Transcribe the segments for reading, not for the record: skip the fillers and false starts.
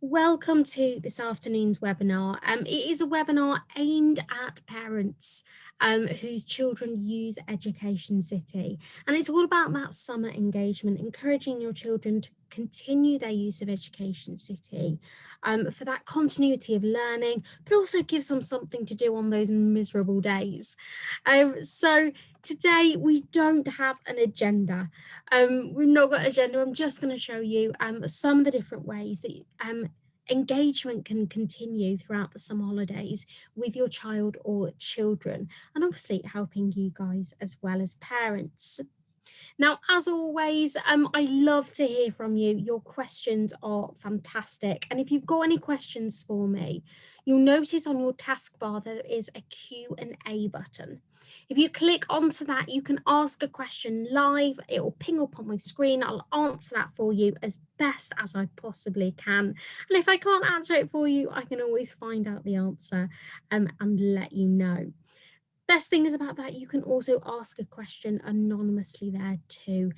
Welcome to this afternoon's webinar. It is a webinar aimed at parents whose children use EducationCity, and it's all about that summer engagement, encouraging your children to continue their use of EducationCity for that continuity of learning, but also gives them something to do on those miserable days. So today we don't have an agenda. We've not got an agenda. I'm just going to show you some of the different ways that engagement can continue throughout the summer holidays with your child or children, and obviously helping you guys as well as parents. Now, as always, I love to hear from you. Your questions are fantastic. And if you've got any questions for me, you'll notice on your taskbar there is a Q&A button. If you click onto that, you can ask a question live. It will ping up on my screen. I'll answer that for you as best as I possibly can. And if I can't answer it for you, I can always find out the answer and let you know. Best thing is about that, you can also ask a question anonymously there too.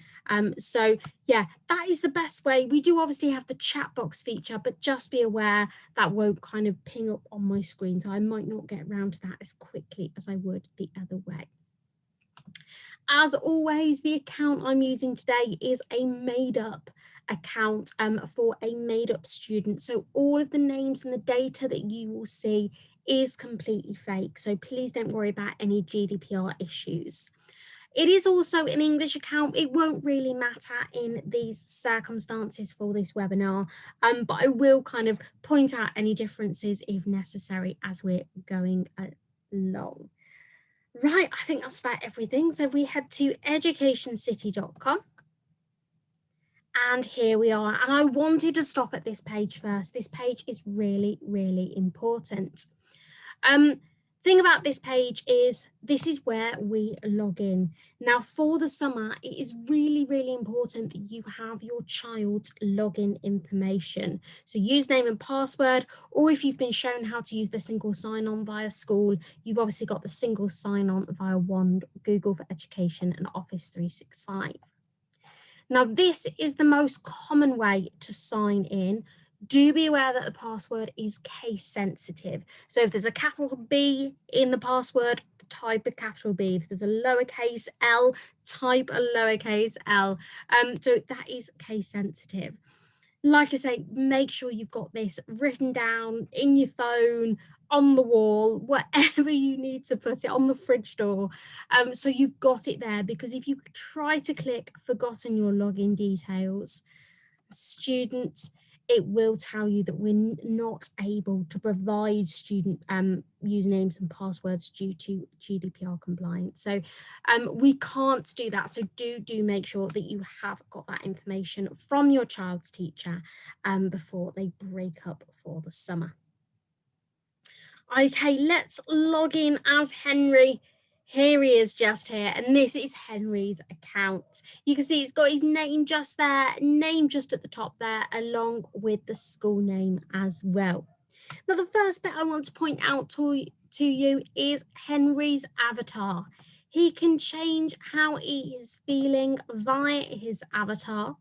So yeah, that is the best way. We do obviously have the chat box feature, but just be aware that won't kind of ping up on my screen. So I might not get around to that as quickly as I would the other way. As always, the account I'm using today is a made up account for a made up student. So all of the names and the data that you will see is completely fake. So please don't worry about any GDPR issues. It is also an English account. It won't really matter in these circumstances for this webinar, but I will kind of point out any differences if necessary as we're going along. Right, I think that's about everything. So we head to educationcity.com. And here we are. And I wanted to stop at this page first. This page is really, really important. Thing about this page is this is where we log in. Now for the summer, it is really, really important that you have your child's login information. So username and password, or if you've been shown how to use the single sign-on via school, you've obviously got the single sign-on via Wand, Google for Education and Office 365. Now this is the most common way to sign in. Do be aware that the password is case sensitive. So if there's a capital B in the password, type a capital B. If there's a lowercase l, type a lowercase l. So that is case sensitive. Like I say, make sure you've got this written down in your phone, on the wall, wherever you need to put it, on the fridge door. So you've got it there, because if you try to click forgotten your login details, students, it will tell you that we're not able to provide student usernames and passwords due to GDPR compliance. So we can't do that. So do make sure that you have got that information from your child's teacher before they break up for the summer. Okay, let's log in as Henry. Here he is just here, and this is Henry's account. You can see it's got his name just there, name just at the top there, along with the school name as well. Now, the first bit I want to point out to you is Henry's avatar. He can change how he is feeling via his avatar.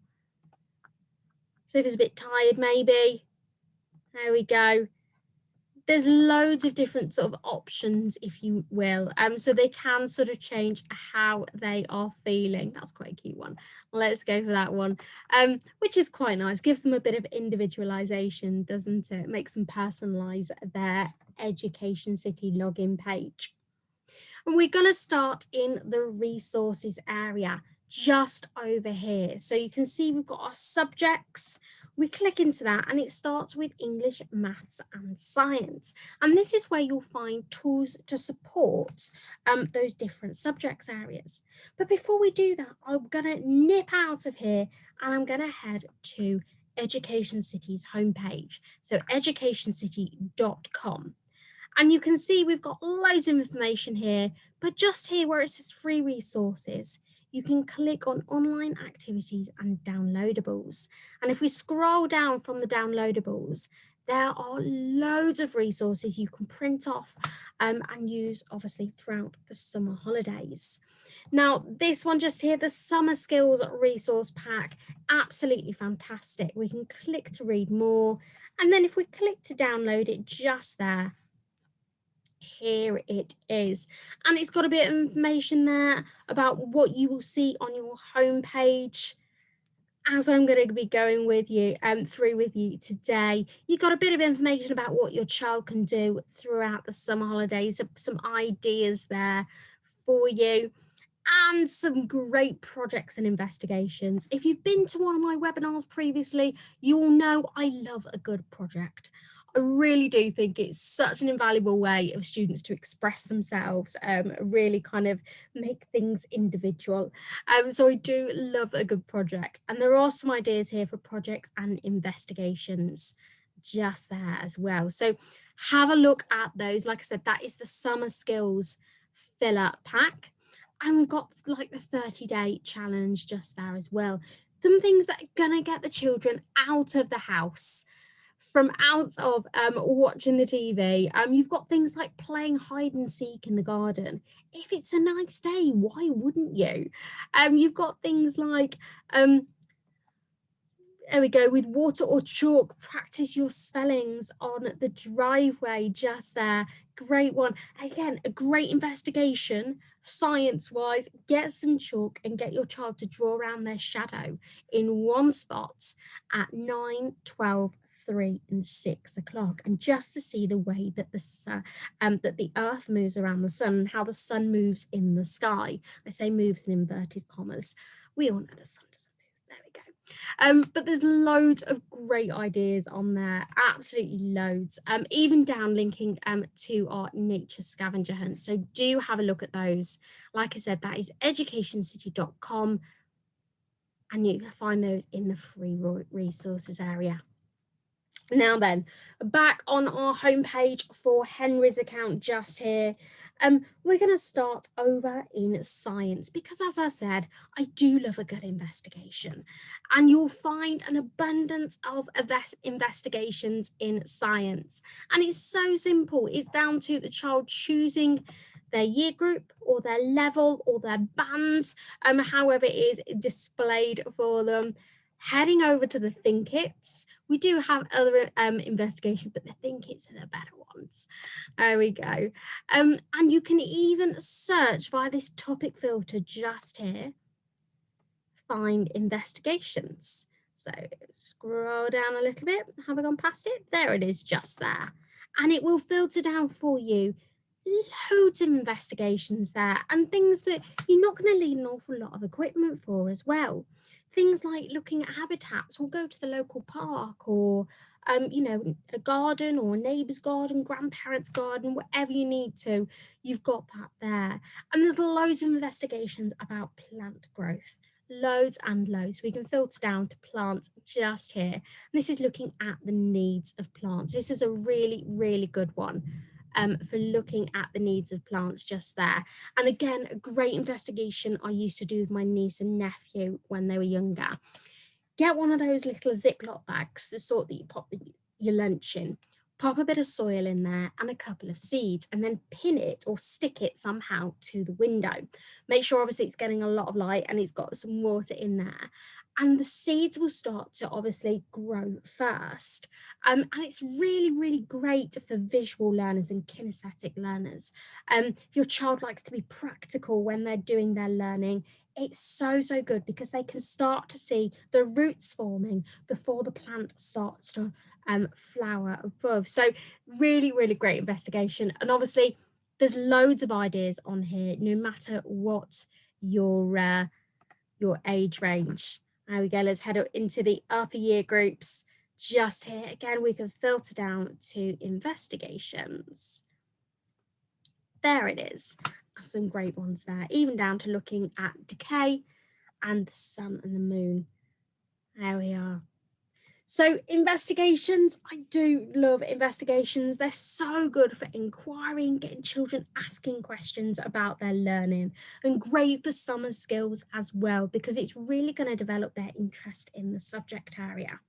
So if he's a bit tired, maybe, there we go. There's loads of different sort of options, if you will. So they can sort of change how they are feeling. That's quite a cute one. Let's go for that one, which is quite nice. Gives them a bit of individualization, doesn't it? Makes them personalize their EducationCity login page. And we're going to start in the resources area just over here. So you can see we've got our subjects. We click into that and it starts with English, maths and science. And this is where you'll find tools to support those different subjects areas. But before we do that, I'm going to nip out of here and I'm going to head to EducationCity's homepage. So educationcity.com. And you can see we've got loads of information here, but just here where it says free resources, you can click on online activities and downloadables. And if we scroll down from the downloadables, there are loads of resources you can print off and use obviously throughout the summer holidays. Now, this one just here, the Summer Skills Resource Pack, absolutely fantastic. We can click to read more. And then if we click to download it just there, here it is. And it's got a bit of information there about what you will see on your homepage. As I'm going to be going with you through with you today, you got a bit of information about what your child can do throughout the summer holidays, some ideas there for you, and some great projects and investigations. If you've been to one of my webinars previously, you will know I love a good project. I really do think it's such an invaluable way of students to express themselves, really kind of make things individual. So I do love a good project. And there are some ideas here for projects and investigations just there as well. So have a look at those. Like I said, that is the Summer Skills Filler Pack. And we've got like the 30-day challenge just there as well. Some things that are gonna get the children out of the house, from out of watching the TV. You've got things like playing hide and seek in the garden. If it's a nice day, why wouldn't you? You've got things like there we go, with water or chalk, practice your spellings on the driveway just there. Great one. Again, a great investigation, science-wise. Get some chalk and get your child to draw around their shadow in one spot at 9, 12, 3 and 6 o'clock, and just to see the way that the earth moves around the sun and how the sun moves in the sky. I say moves in inverted commas. We all know the sun doesn't move. There we go. But there's loads of great ideas on there, absolutely loads, even down linking to our nature scavenger hunt. So do have a look at those. Like I said, that is educationcity.com, and you can find those in the free resources area. Now then, back on our homepage for Henry's account just here, we're going to start over in science because, as I said, I do love a good investigation, and you'll find an abundance of investigations in science. And it's so simple. It's down to the child choosing their year group or their level or their band, however it is displayed for them. Heading over to the Think It's, we do have other investigations, but the Think It's are the better ones. There we go. And you can even search via this topic filter just here, find investigations. So scroll down a little bit. Have I gone past it? There it is, just there. And it will filter down for you loads of investigations there, and things that you're not going to need an awful lot of equipment for as well. Things like looking at habitats, or go to the local park, or you know, a garden or a neighbour's garden, grandparents' garden, whatever you need to, you've got that there. And there's loads of investigations about plant growth. Loads and loads. We can filter down to plants just here. And this is looking at the needs of plants. This is a really, really good one. For looking at the needs of plants just there. And again, a great investigation I used to do with my niece and nephew when they were younger. Get one of those little Ziploc bags, the sort that you pop your lunch in, pop a bit of soil in there and a couple of seeds, and then pin it or stick it somehow to the window. Make sure obviously it's getting a lot of light and it's got some water in there. And the seeds will start to obviously grow first. And it's really, really great for visual learners and kinesthetic learners. If your child likes to be practical when they're doing their learning, it's so, so good because they can start to see the roots forming before the plant starts to flower above. So really, really great investigation. And obviously there's loads of ideas on here, no matter what your age range. There we go, let's head up into the upper year groups. Just here, again, we can filter down to investigations. There it is, some great ones there, even down to looking at decay and the sun and the moon. There we are. So investigations, I do love investigations. They're so good for inquiring, getting children asking questions about their learning, and great for summer skills as well, because it's really going to develop their interest in the subject area.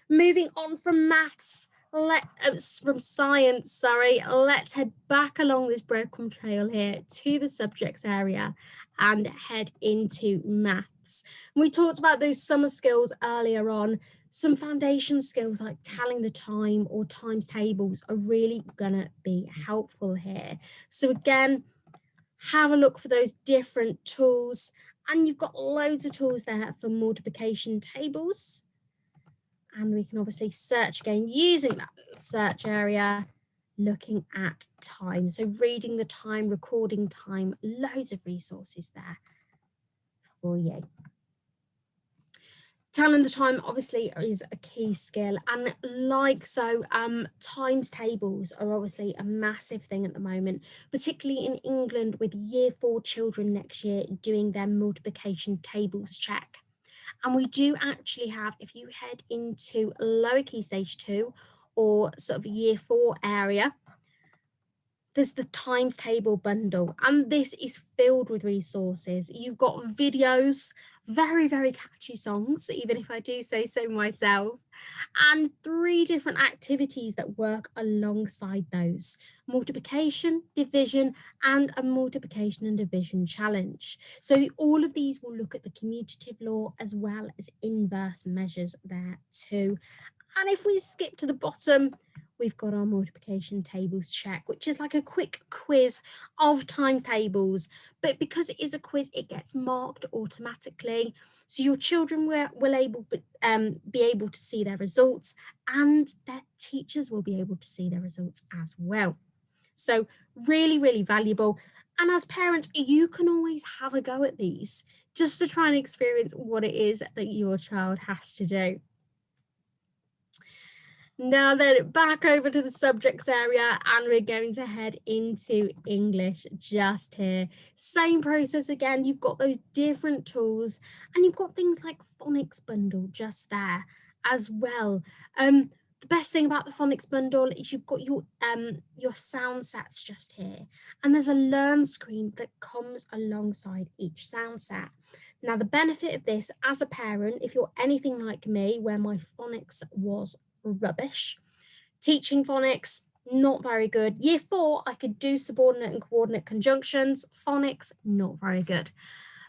Moving on from maths, from science, sorry, let's head back along this breadcrumb trail here to the subjects area and head into maths. We talked about those summer skills earlier on. Some foundation skills like telling the time or times tables are really gonna be helpful here. So again, have a look for those different tools, and you've got loads of tools there for multiplication tables. And we can obviously search again using that search area, looking at time. So reading the time, recording time, loads of resources there for you. Telling the time obviously is a key skill, and times tables are obviously a massive thing at the moment, particularly in England with year 4 children next year doing their multiplication tables check. And we do actually have, if you head into lower key stage 2 or sort of year 4 area, there's the times table bundle, and this is filled with resources. You've got videos, very, very catchy songs, even if I do say so myself, and 3 different activities that work alongside those: multiplication, division, and a multiplication and division challenge. So all of these will look at the commutative law as well as inverse measures there too. And if we skip to the bottom, we've got our multiplication tables check, which is like a quick quiz of times tables. But because it is a quiz, it gets marked automatically. So your children will be able to see their results, and their teachers will be able to see their results as well. So really, really valuable. And as parents, you can always have a go at these just to try and experience what it is that your child has to do. Now then, back over to the subjects area, and we're going to head into English just here. Same process again, you've got those different tools, and you've got things like phonics bundle just there as well. The best thing about the phonics bundle is you've got your sound sets just here, and there's a learn screen that comes alongside each sound set. Now, the benefit of this as a parent, if you're anything like me, where my phonics was rubbish. Teaching phonics, not very good. Year 4, I could do subordinate and coordinate conjunctions. Phonics, not very good.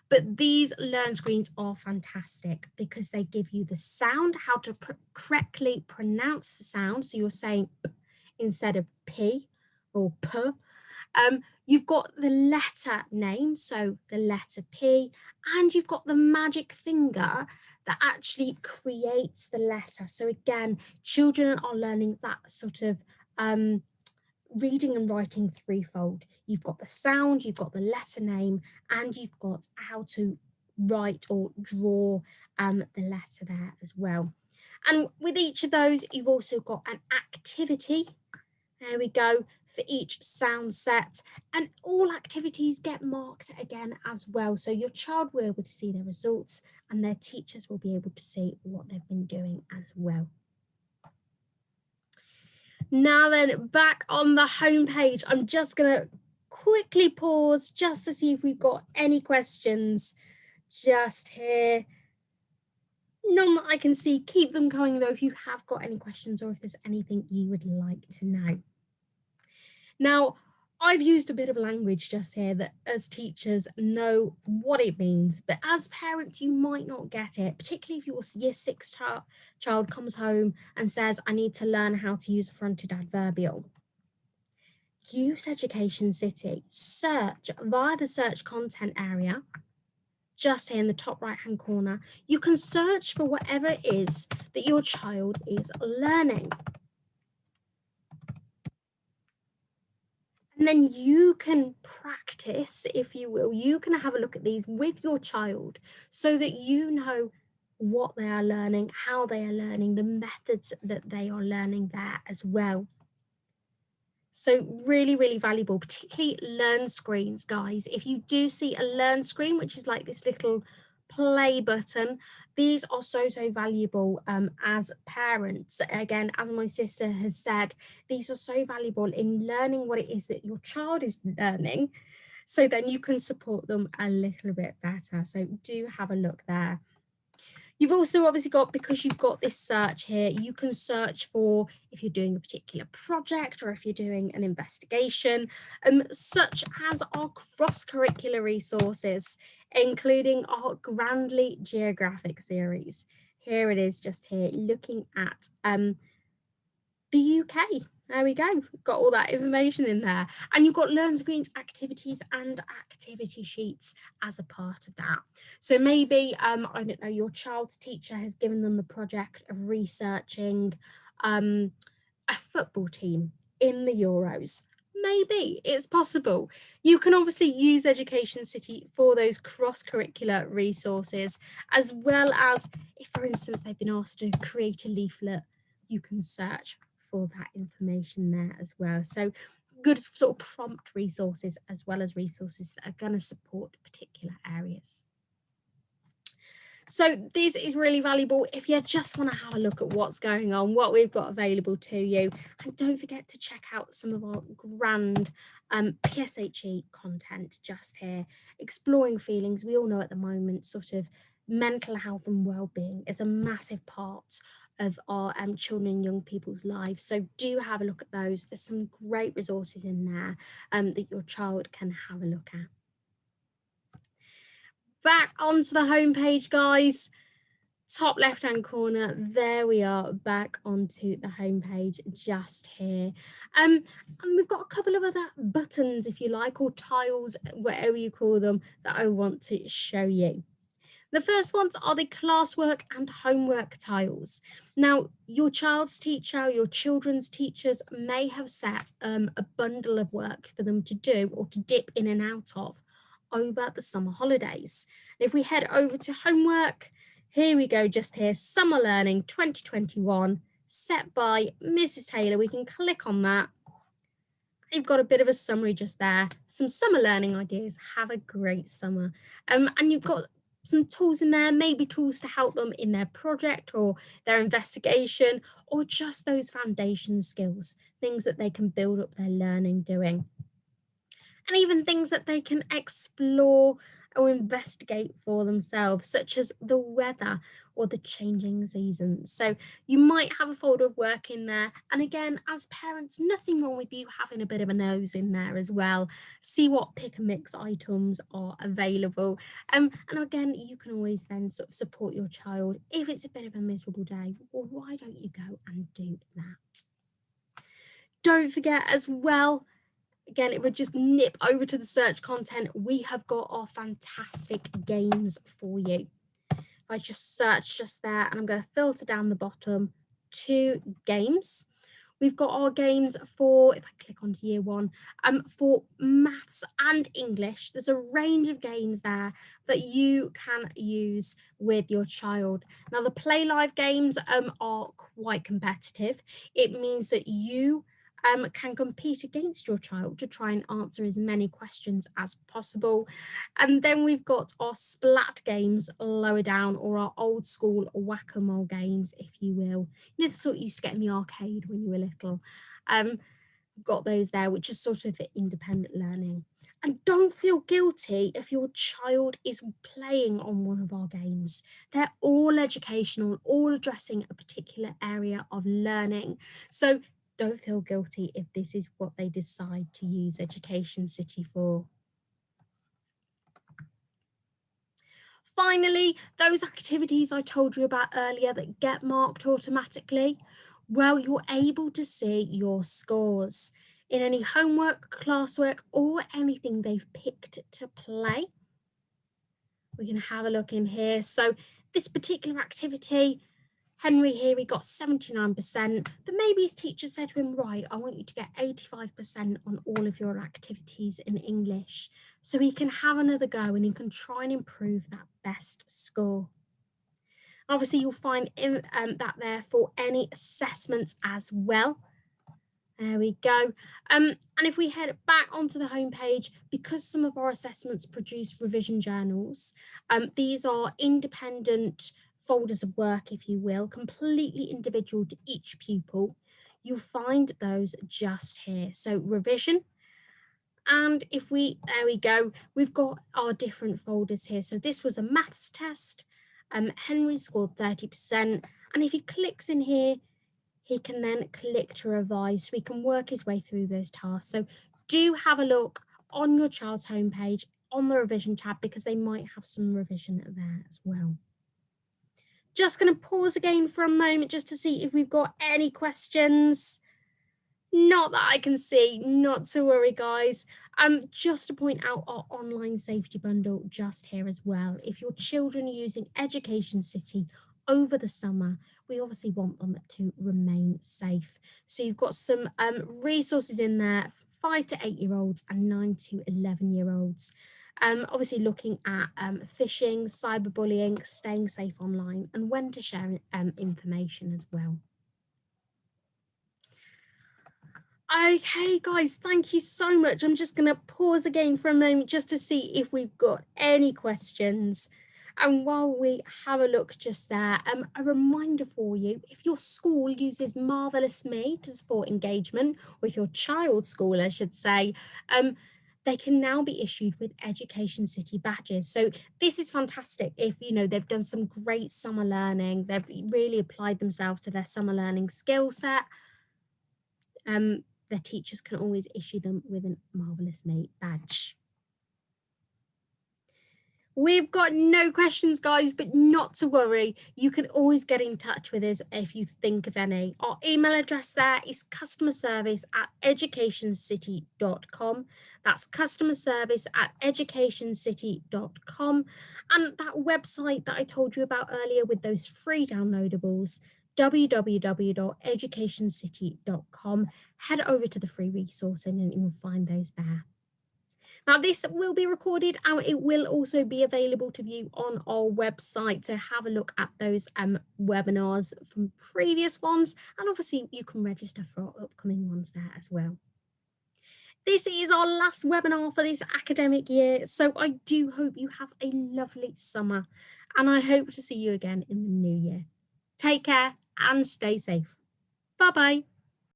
But these learn screens are fantastic because they give you the sound, how to correctly pronounce the sound. So you're saying P instead of P or P. You've got the letter name, so the letter P, and you've got the magic finger that actually creates the letter. So again, children are learning that sort of reading and writing threefold. You've got the sound, you've got the letter name, and you've got how to write or draw the letter there as well. And with each of those, you've also got an activity. There we go, for each sound set, and all activities get marked again as well. So your child will be able to see their results, and their teachers will be able to see what they've been doing as well. Now then, back on the home page, I'm just going to quickly pause just to see if we've got any questions just here. None that I can see. Keep them coming though if you have got any questions or if there's anything you would like to know. Now, I've used a bit of language just here that as teachers know what it means, but as parents, you might not get it, particularly if your year 6 child comes home and says, I need to learn how to use a fronted adverbial. Use EducationCity, search via the search content area, just here in the top right-hand corner. You can search for whatever it is that your child is learning. And then you can practice, if you will, you can have a look at these with your child so that you know what they are learning, how they are learning, the methods that they are learning there as well. So really, really valuable, particularly learn screens, guys. If you do see a learn screen, which is like this little play button, these are so valuable as parents. Again, as my sister has said, these are so valuable in learning what it is that your child is learning, so then you can support them a little bit better. So do have a look there. You've also obviously got, because you've got this search here, you can search for if you're doing a particular project or if you're doing an investigation, such as our cross-curricular resources, including our Grandly Geographic series. Here it is, just here, looking at the UK. There we go. We've got all that information in there. And you've got Learn to Green's activities and activity sheets as a part of that. So maybe, I don't know, your child's teacher has given them the project of researching a football team in the Euros. Maybe it's possible. You can obviously use Education City for those cross-curricular resources, as well as if, for instance, they've been asked to create a leaflet, you can search for that information there as well. So good sort of prompt resources, as well as resources that are going to support particular areas. So this is really valuable if you just want to have a look at what's going on, what we've got available to you. And don't forget to check out some of our grand PSHE content just here. Exploring feelings, we all know at the moment, sort of mental health and well-being is a massive part of our children and young people's lives. So do have a look at those. There's some great resources in there that your child can have a look at. Back onto the homepage, guys. Top left-hand corner, there we are, back onto the homepage just here. And we've got a couple of other buttons, if you like, or tiles, whatever you call them, that I want to show you. The first ones are the classwork and homework tiles. Now, your child's teacher, your children's teachers may have set a bundle of work for them to do or to dip in and out of over the summer holidays. If we head over to homework, here we go, just here, Summer Learning 2021, set by Mrs. Taylor. We can click on that. You've got a bit of a summary just there, some summer learning ideas. Have a great summer. And you've got some tools in there, maybe tools to help them in their project or their investigation, or just those foundation skills, things that they can build up their learning doing. And even things that they can explore or investigate for themselves, such as the weather or the changing seasons. So you might have a folder of work in there. And again, as parents, nothing wrong with you having a bit of a nose in there as well. See what pick and mix items are available. And again, you can always then sort of support your child. If it's a bit of a miserable day, well, why don't you go and do that? Don't forget as well, again, it would just nip over to the search content. We have got our fantastic games for you. If I just search just there, and I'm going to filter down the bottom to games. We've got our games for, if I click onto year one, for maths and English. There's a range of games there that you can use with your child. Now, the Play Live games are quite competitive. It means that you can compete against your child to try and answer as many questions as possible. And then we've got our splat games lower down, or our old school whack-a-mole games, if you will. You know, the sort you used to get in the arcade when you were little. Got those there, which is sort of for independent learning. And don't feel guilty if your child is playing on one of our games. They're all educational, all addressing a particular area of learning. So don't feel guilty if this is what they decide to use Education City for. Finally, those activities I told you about earlier that get marked automatically, well, you're able to see your scores in any homework, classwork, or anything they've picked to play. We can have a look in here. So this particular activity, Henry here, he got 79%, but maybe his teacher said to him, right, I want you to get 85% on all of your activities in English. So he can have another go and he can try and improve that best score. Obviously, you'll find that there for any assessments as well. There we go. And if we head back onto the homepage, because some of our assessments produce revision journals, these are independent folders of work, if you will, completely individual to each pupil. You'll find those just here. So revision. And if we, there we go, we've got our different folders here. So this was a maths test. Henry scored 30%. And if he clicks in here, he can then click to revise, so he can work his way through those tasks. So do have a look on your child's homepage on the revision tab, because they might have some revision there as well. Just going to pause again for a moment just to see if we've got any questions. Not that I can see, not to worry, guys. Just to point out our online safety bundle just here as well. If your children are using Education City over the summer, we obviously want them to remain safe. So you've got some resources in there for 5 to 8 year olds and 9 to 11 year olds. Obviously looking at phishing, cyberbullying, staying safe online, and when to share information as well. Okay, guys, thank you so much. I'm just going to pause again for a moment just to see if we've got any questions. And while we have a look just there, a reminder for you, if your school uses Marvelous Me to support engagement, or if your child's school, I should say, they can now be issued with Education City badges. So this is fantastic if, you know, they've done some great summer learning, they've really applied themselves to their summer learning skill set. Their teachers can always issue them with a Marvelous Me badge. We've got no questions, guys, but not to worry. You can always get in touch with us if you think of any. Our email address there is customerservice@educationcity.com. That's customerservice@educationcity.com. And that website that I told you about earlier with those free downloadables, www.educationcity.com. Head over to the free resource and you'll find those there. Now, this will be recorded and it will also be available to view on our website. So have a look at those webinars from previous ones. And obviously you can register for our upcoming ones there as well. This is our last webinar for this academic year. So I do hope you have a lovely summer. And I hope to see you again in the new year. Take care and stay safe. Bye-bye.